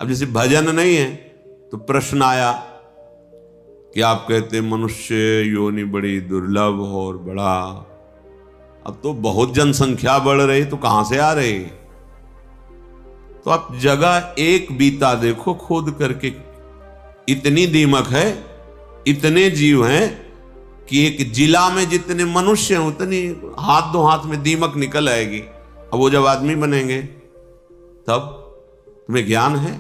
अब जैसे भजन नहीं है तो प्रश्न आया कि आप कहते मनुष्य योनि बड़ी दुर्लभ और बड़ा, अब तो बहुत जनसंख्या बढ़ रही तो कहां से आ रही? तो आप जगह एक बीता देखो खोद करके, इतनी दीमक है, इतने जीव हैं कि एक जिला में जितने मनुष्य हैं उतनी हाथ दो हाथ में दीमक निकल आएगी। अब वो जब आदमी बनेंगे तब तुम्हें ज्ञान है?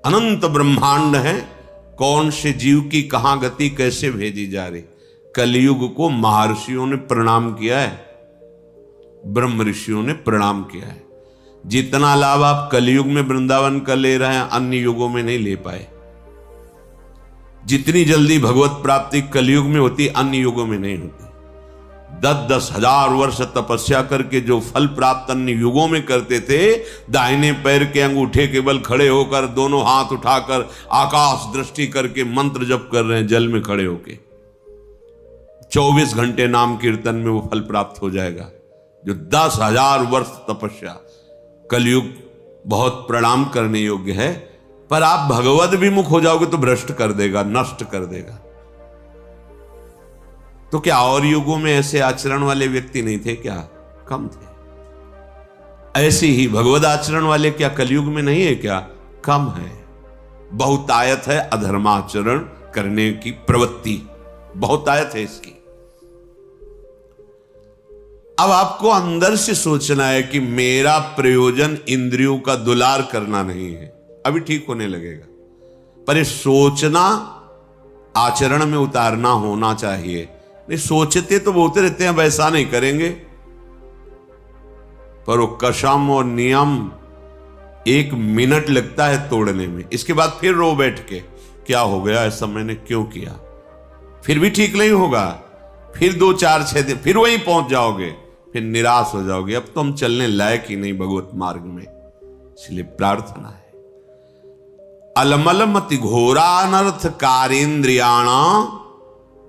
अनंत ब्रह्मांड है, कौन से जीव की कहां गति कैसे भेजी जा रही। कलयुग को महर्षियों ने प्रणाम किया है, ब्रह्म ऋषियों ने प्रणाम किया है। जितना लाभ आप कलयुग में वृंदावन का ले रहे हैं अन्य युगों में नहीं ले पाए। जितनी जल्दी भगवत प्राप्ति कलयुग में होती अन्य युगों में नहीं होती। 10-10 हजार वर्ष तपस्या करके जो फल प्राप्त अन्य युगों में करते थे, दाहिने पैर के अंगूठे के बल खड़े होकर दोनों हाथ उठाकर आकाश दृष्टि करके मंत्र जप कर रहे हैं जल में खड़े होके, 24 घंटे नाम कीर्तन में वो फल प्राप्त हो जाएगा। जो 10,000 वर्ष तपस्या, कलयुग बहुत प्रणाम करने योग्य है, पर आप भगवद विमुख हो जाओगे तो भ्रष्ट कर देगा, नष्ट कर देगा। तो क्या और युगों में ऐसे आचरण वाले व्यक्ति नहीं थे क्या? कम थे। ऐसे ही भगवद आचरण वाले क्या कलयुग में नहीं है क्या? कम है। बहुतायत है अधर्माचरण करने की प्रवृत्ति, बहुतायत है इसकी। अब आपको अंदर से सोचना है कि मेरा प्रयोजन इंद्रियों का दुलार करना नहीं है, अभी ठीक होने लगेगा। पर ये सोचना आचरण में उतारना होना चाहिए। नहीं सोचते तो बोलते रहते हैं वैसा नहीं करेंगे, पर वो कसम और नियम 1 मिनट लगता है तोड़ने में। इसके बाद फिर रो बैठ के क्या हो गया, ऐसा मैंने क्यों किया, फिर भी ठीक नहीं होगा। फिर 2-4-6 दिन फिर वहीं पहुंच जाओगे, फिर निराश हो जाओगे। अब तो हम चलने लायक ही नहीं भगवत मार्ग में। इसलिए प्रार्थना है, अलमल मति घोरानर्थ कारेन्द्रियाणा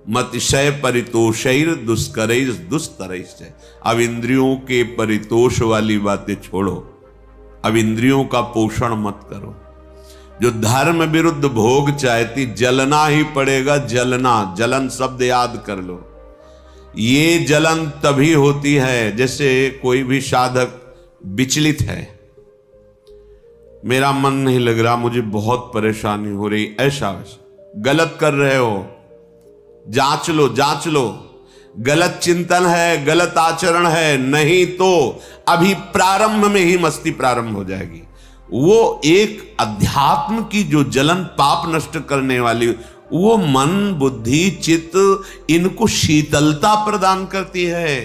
मतिशय परितोषैर दुष्करैर दुस्तरैश्च। अब इंद्रियों के परितोष वाली बातें छोड़ो, अब इंद्रियों का पोषण मत करो। जो धर्म विरुद्ध भोग चाहती, जलना ही पड़ेगा। जलना, जलन शब्द याद कर लो। ये जलन तभी होती है जैसे कोई भी साधक विचलित है, मेरा मन नहीं लग रहा, मुझे बहुत परेशानी हो रही, ऐसा वैसा। गलत कर रहे हो, जांच लो, जांच लो। गलत चिंतन है, गलत आचरण है, नहीं तो अभी प्रारंभ में ही मस्ती प्रारंभ हो जाएगी। वो एक अध्यात्म की जो जलन पाप नष्ट करने वाली, वो मन बुद्धि चित्त इनको शीतलता प्रदान करती है।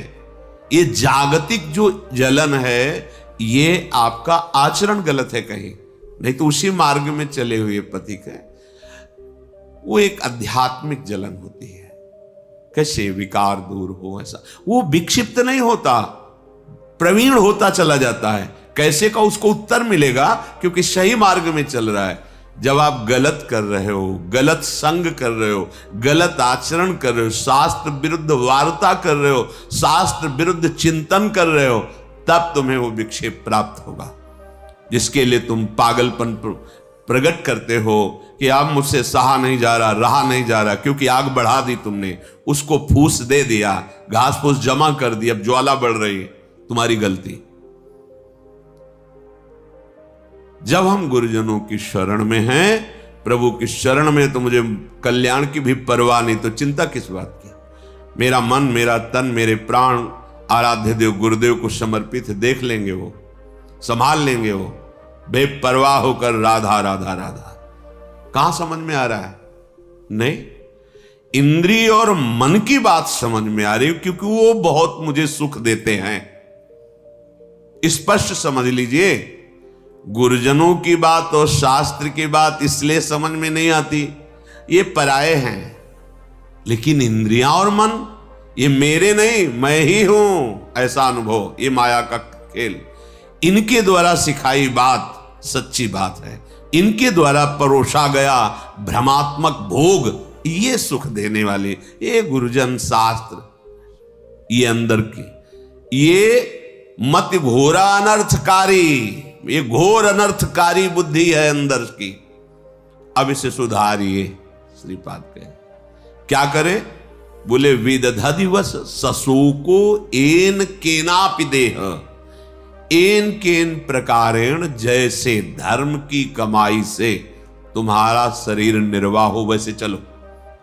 ये जागतिक जो जलन है, ये आपका आचरण गलत है कहीं, नहीं तो उसी मार्ग में चले हुए पथिक है। वो एक आध्यात्मिक जलन होती है। कैसे विकार दूर हो, ऐसा वो विक्षिप्त नहीं होता, प्रवीण होता चला जाता है। कैसे का उसको उत्तर मिलेगा, क्योंकि सही मार्ग में चल रहा है। जब आप गलत कर रहे हो, गलत संग कर रहे हो, गलत आचरण कर रहे हो, शास्त्र विरुद्ध वार्ता कर रहे हो, शास्त्र विरुद्ध चिंतन कर रहे हो, तब तुम्हें वो विक्षेप प्राप्त होगा, जिसके लिए तुम पागलपन प्रकट करते हो कि अब मुझसे सहा नहीं जा रहा, रहा नहीं जा रहा, क्योंकि आग बढ़ा दी तुमने, उसको फूस दे दिया, घास फूस जमा कर दी, अब ज्वाला बढ़ रही है, तुम्हारी गलती। जब हम गुरुजनों की शरण में हैं, प्रभु की शरण में, तो मुझे कल्याण की भी परवाह नहीं, तो चिंता किस बात की। मेरा मन, मेरा तन, मेरे प्राण आराध्य देव गुरुदेव को समर्पित है, देख लेंगे वो, संभाल लेंगे वो, बेपरवाह होकर राधा राधा राधा। कहां समझ में आ रहा है? नहीं, इंद्रिय और मन की बात समझ में आ रही है, क्योंकि वो बहुत मुझे सुख देते हैं। स्पष्ट समझ लीजिए, गुरुजनों की बात और शास्त्र की बात इसलिए समझ में नहीं आती, ये पराये हैं। लेकिन इंद्रियां और मन, ये मेरे नहीं, मैं ही हूं, ऐसा अनुभव, ये माया का खेल, इनके द्वारा सिखाई बात सच्ची बात है। इनके द्वारा परोसा गया भ्रमात्मक भोग, ये सुख देने वाले, ये गुरुजन शास्त्र, ये अंदर की, ये मत घोरा अनर्थकारी, ये घोर अनर्थकारी बुद्धि है अंदर की, अब इसे सुधारिए। श्रीपाद कहे क्या करे? बोले विदधदिवस ससोको एन केनापि देह, एन केन प्रकारेण, जैसे धर्म की कमाई से तुम्हारा शरीर निर्वाह हो वैसे चलो।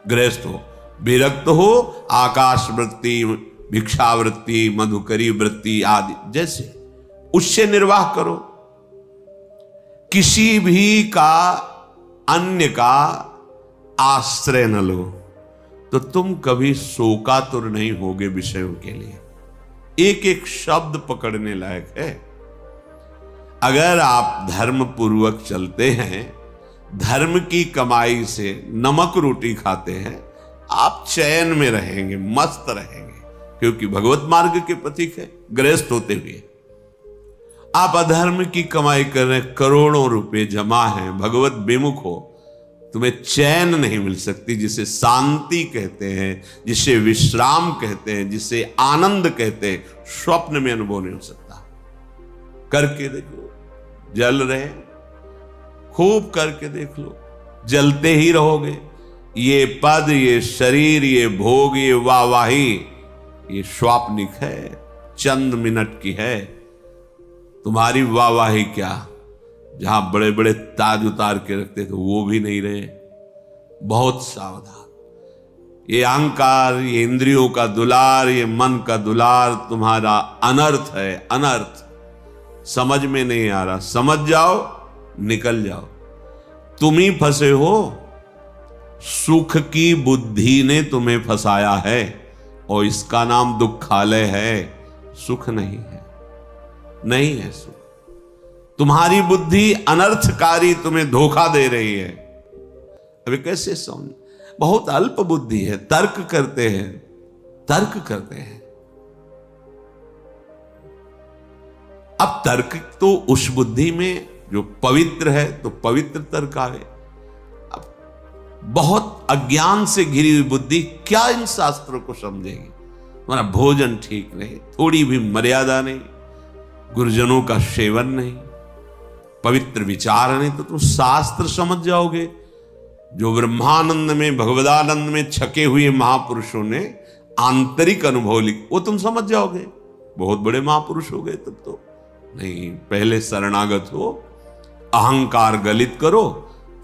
गृहस्थ हो, विरक्त हो, आकाश वृत्ति, भिक्षावृत्ति, मधुकरी वृत्ति आदि जैसे उससे निर्वाह करो। किसी भी का अन्य का आश्रय न लो, तो तुम कभी शोकातुर नहीं होगे विषयों के लिए। एक एक शब्द पकड़ने लायक है। अगर आप धर्म पूर्वक चलते हैं, धर्म की कमाई से नमक रोटी खाते हैं, आप चैन में रहेंगे, मस्त रहेंगे, क्योंकि भगवत मार्ग के पथिक है। गृहस्थ होते हुए आप अधर्म की कमाई कर रहे हैं, करोड़ों रुपए जमा हैं, भगवत विमुख हो, तुम्हें चैन नहीं मिल सकती, जिसे शांति कहते हैं, जिसे विश्राम कहते हैं, जिसे आनंद कहते हैं, स्वप्न में अनुभव नहीं हो सकता। करके देखो, जल रहे, खूब करके देख लो, जलते ही रहोगे। ये पद, ये शरीर, ये भोग, ये वाहवाही, ये स्वाप्निक है, चंद मिनट की है। तुम्हारी वाहवाही क्या, जहां बड़े बड़े ताज उतार के रखते थे वो भी नहीं रहे। बहुत सावधान। ये अहंकार, ये इंद्रियों का दुलार, ये मन का दुलार तुम्हारा अनर्थ है, अनर्थ। समझ में नहीं आ रहा, समझ जाओ, निकल जाओ। तुम ही फंसे हो, सुख की बुद्धि ने तुम्हें फंसाया है, और इसका नाम दुखालय है, सुख नहीं है, नहीं है सुख। तुम्हारी बुद्धि अनर्थकारी तुम्हें धोखा दे रही है। अभी कैसे समझ? बहुत अल्प बुद्धि है, तर्क करते हैं, तर्क करते हैं। अब तर्क तो उस बुद्धि में जो पवित्र है, तो पवित्र तर्क आवे। अब बहुत अज्ञान से घिरी हुई बुद्धि क्या इन शास्त्रों को समझेगी? तुम्हारा भोजन ठीक नहीं, थोड़ी भी मर्यादा नहीं, गुरुजनों का सेवन नहीं, पवित्र विचार नहीं, तो तुम शास्त्र समझ जाओगे। जो ब्रह्मानंद में, भगवदानंद में छके हुए महापुरुषों ने आंतरिक अनुभव लिख, वो तुम समझ जाओगे। बहुत बड़े महापुरुष हो गए तब तो। नहीं, पहले शरणागत हो, अहंकार गलित करो,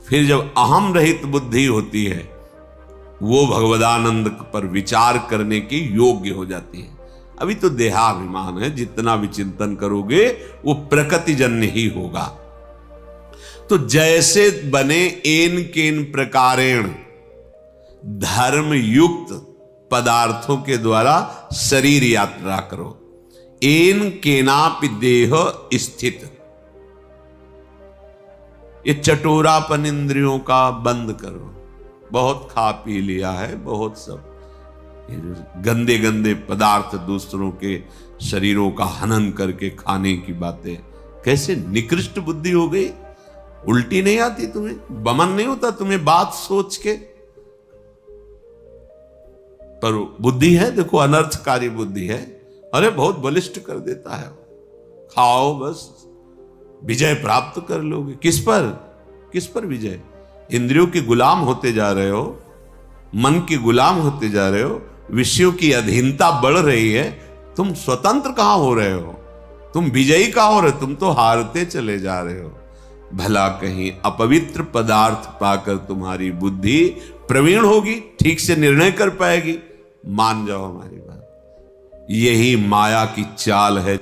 फिर जब अहम रहित बुद्धि होती है, वो भगवदानंद पर विचार करने की योग्य हो जाती है। अभी तो देहाभिमान है, जितना भी चिंतन करोगे वो प्रकृतिजन्य ही होगा। तो जैसे बने एन केन प्रकारेण, धर्म युक्त पदार्थों के द्वारा शरीर यात्रा करो। एन केनापि देह स्थित, ये चटोरापन इंद्रियों का बंद करो। बहुत खा पी लिया है, बहुत सब गंदे गंदे पदार्थ, दूसरों के शरीरों का हनन करके खाने की बातें, कैसे निकृष्ट बुद्धि हो गई। उल्टी नहीं आती तुम्हें, बमन नहीं होता तुम्हें बात सोच के? पर बुद्धि है, देखो अनर्थकारी बुद्धि है। अरे बहुत बलिष्ठ कर देता है, खाओ बस, विजय प्राप्त कर लोगे। किस पर? किस पर विजय? इंद्रियों के गुलाम होते जा रहे हो, मन के गुलाम होते जा रहे हो, विषयों की अधीनता बढ़ रही है। तुम स्वतंत्र कहां हो रहे हो? तुम विजयी कहां हो रहे हो? तुम तो हारते चले जा रहे हो। भला कहीं अपवित्र पदार्थ पाकर तुम्हारी बुद्धि प्रवीण होगी, ठीक से निर्णय कर पाएगी? मान जाओ हमारी बात, यही माया की चाल है।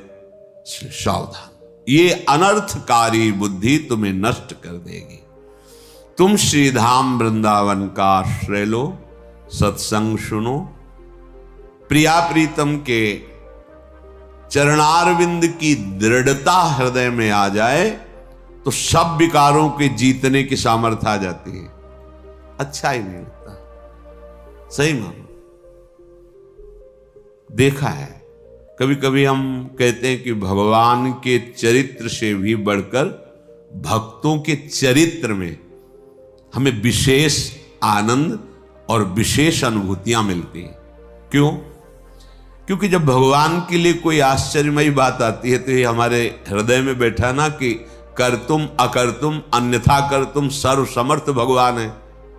सावधान, ये अनर्थकारी बुद्धि तुम्हें नष्ट कर देगी। तुम श्रीधाम वृंदावन का आश्रय लो, सत्संग सुनो, प्रिया प्रीतम के चरणारविंद की दृढ़ता हृदय में आ जाए तो सब विकारों के जीतने की सामर्थ्य आ जाती है। अच्छा ही नहीं लगता, सही मानो। देखा है, कभी कभी हम कहते हैं कि भगवान के चरित्र से भी बढ़कर भक्तों के चरित्र में हमें विशेष आनंद और विशेष अनुभूतियां मिलती हैं। क्यों? क्योंकि जब भगवान के लिए कोई आश्चर्यमयी बात आती है तो ये हमारे हृदय में बैठा ना कि कर तुम अकर तुम अन्यथा कर तुम सर्व समर्थ भगवान है,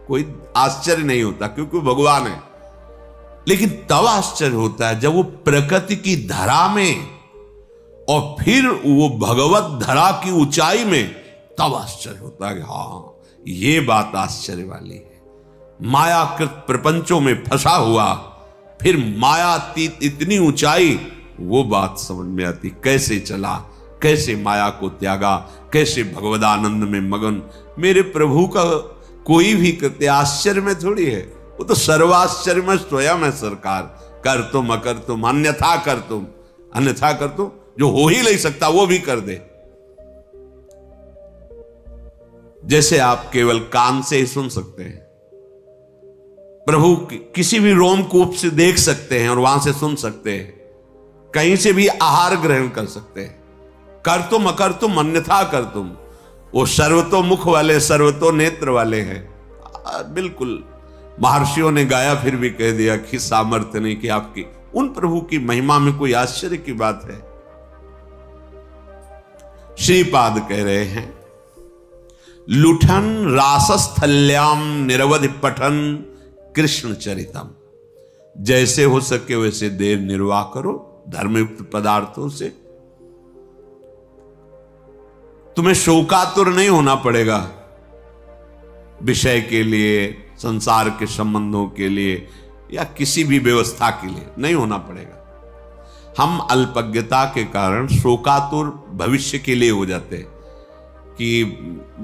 कोई आश्चर्य नहीं होता क्योंकि भगवान है। लेकिन तब आश्चर्य होता है जब वो प्रकृति की धरा में और फिर वो भगवत धरा की ऊंचाई में, तब आश्चर्य होता है कि हाँ ये बात आश्चर्य वाली है। मायाकृत प्रपंचों में फंसा हुआ फिर मायातीत इतनी ऊंचाई, वो बात समझ में आती, कैसे चला, कैसे माया को त्यागा, कैसे भगवदानंद में मगन। मेरे प्रभु का कोई भी कृत्य आश्चर्य में थोड़ी है, वो तो सर्वाश्चर्य में स्वयं है सरकार। कर तुम अकर तुम अन्यथा कर तुम, अन्यथा कर तुम, जो हो ही नहीं सकता वो भी कर दे। जैसे आप केवल कान से ही सुन सकते हैं, प्रभु किसी भी रोमकूप से देख सकते हैं और वहां से सुन सकते हैं, कहीं से भी आहार ग्रहण कर सकते हैं। कर तुम अकर तुम अन्यथा कर तुम, वो सर्वतो मुख वाले सर्वतो नेत्र वाले हैं। बिल्कुल महर्षियों ने गाया फिर भी कह दिया कि सामर्थ्य नहीं कि आपकी उन प्रभु की महिमा में कोई आश्चर्य की बात है। श्रीपाद कह रहे हैं, लुठन रासस्थल्याम निरवधि पठन कृष्ण चरितम। जैसे हो सके वैसे देर निर्वाह करो धर्मयुक्त पदार्थों से। तुम्हें शोकातुर नहीं होना पड़ेगा विषय के लिए, संसार के संबंधों के लिए या किसी भी व्यवस्था के लिए नहीं होना पड़ेगा। हम अल्पज्ञता के कारण शोकातुर भविष्य के लिए हो जाते हैं कि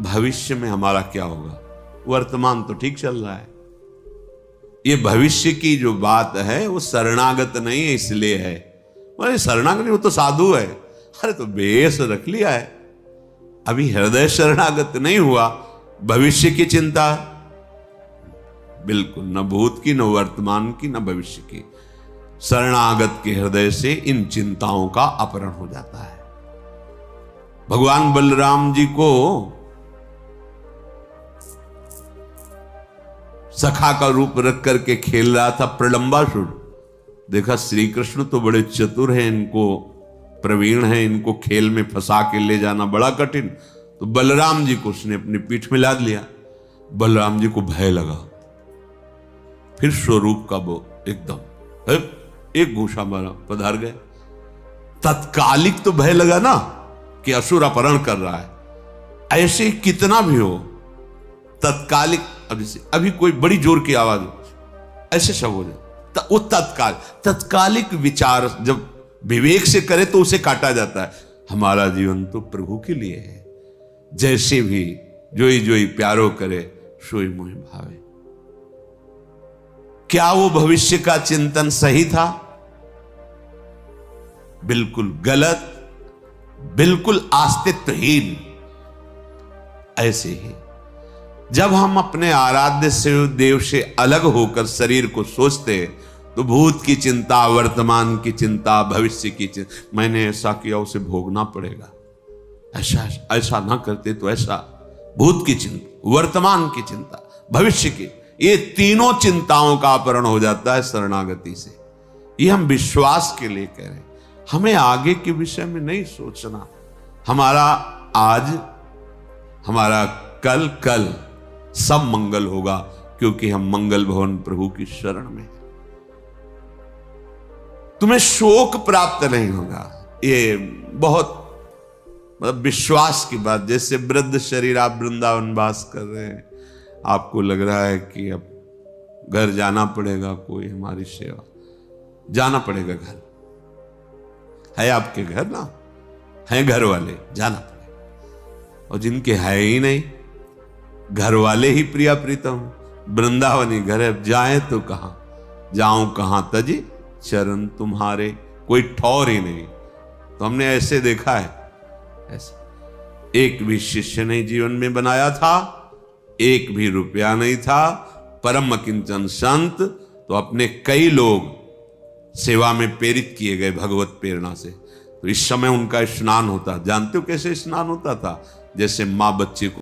भविष्य में हमारा क्या होगा, वर्तमान तो ठीक चल रहा है। ये भविष्य की जो बात है वो शरणागत नहीं है इसलिए है, अरे शरणागत नहीं, वो तो साधु है। अरे तो बेस रख लिया है, अभी हृदय शरणागत नहीं हुआ, भविष्य की चिंता बिल्कुल, न भूत की, न वर्तमान की, न भविष्य की। शरणागत के हृदय से इन चिंताओं का अपहरण हो जाता है। भगवान बलराम जी को सखा का रूप रख करके खेल रहा था प्रलंबासुर। देखा श्री कृष्ण तो बड़े चतुर हैं, इनको प्रवीण हैं, इनको खेल में फंसा के ले जाना बड़ा कठिन। तो बलराम जी को उसने अपनी पीठ में लाद लिया। बलराम जी को भय लगा, फिर स्वरूप का वो एकदम एक घूसा मारा, पधार गए। तत्कालिक तो भय लगा ना कि असुर अपहरण कर रहा है। ऐसे कितना भी हो तत्कालिक, अभी कोई बड़ी जोर की आवाज हो, ऐसे सब हो जाए, वो तत्कालिक विचार जब विवेक से करे तो उसे काटा जाता है। हमारा जीवन तो प्रभु के लिए है, जैसे भी जोई जोई प्यारो करे सोई मोहि भावे। क्या वो भविष्य का चिंतन सही था? बिल्कुल गलत, बिल्कुल अस्तित्वहीन। ऐसे ही जब हम अपने आराध्य से देव से अलग होकर शरीर को सोचते तो भूत की चिंता, वर्तमान की चिंता, भविष्य की चिंता, मैंने ऐसा किया उसे भोगना पड़ेगा, ऐसा ना करते तो ऐसा, भूत की चिंता, वर्तमान की चिंता, भविष्य की, ये तीनों चिंताओं का अपहरण हो जाता है शरणागति से। ये हम विश्वास के लिए कह रहे हैं, हमें आगे के विषय में नहीं सोचना। हमारा आज, हमारा कल सब मंगल होगा क्योंकि हम मंगल भवन प्रभु की शरण में। तुम्हें शोक प्राप्त नहीं होगा, ये बहुत मतलब विश्वास की बात। जैसे वृद्ध शरीर, आप वृंदावन वास कर रहे हैं, आपको लग रहा है कि अब घर जाना पड़ेगा, कोई हमारी सेवा, जाना पड़ेगा। घर है आपके, घर ना है, घर वाले, जाना पड़ेगा। और जिनके है ही नहीं, घर वाले ही प्रिया प्रीतम, वृंदावनी घर है, जाए तो कहां, जाऊं कहां तजी चरण तुम्हारे, कोई ठौर ही नहीं। तो हमने ऐसे देखा है, ऐसे एक भी शिष्य नहीं जीवन में बनाया था, एक भी रुपया नहीं था, परम किंचन संत तो अपने कई लोग सेवा में प्रेरित किए गए भगवत प्रेरणा से। तो इस समय उनका स्नान होता, जानते हो कैसे स्नान होता था? जैसे माँ बच्चे को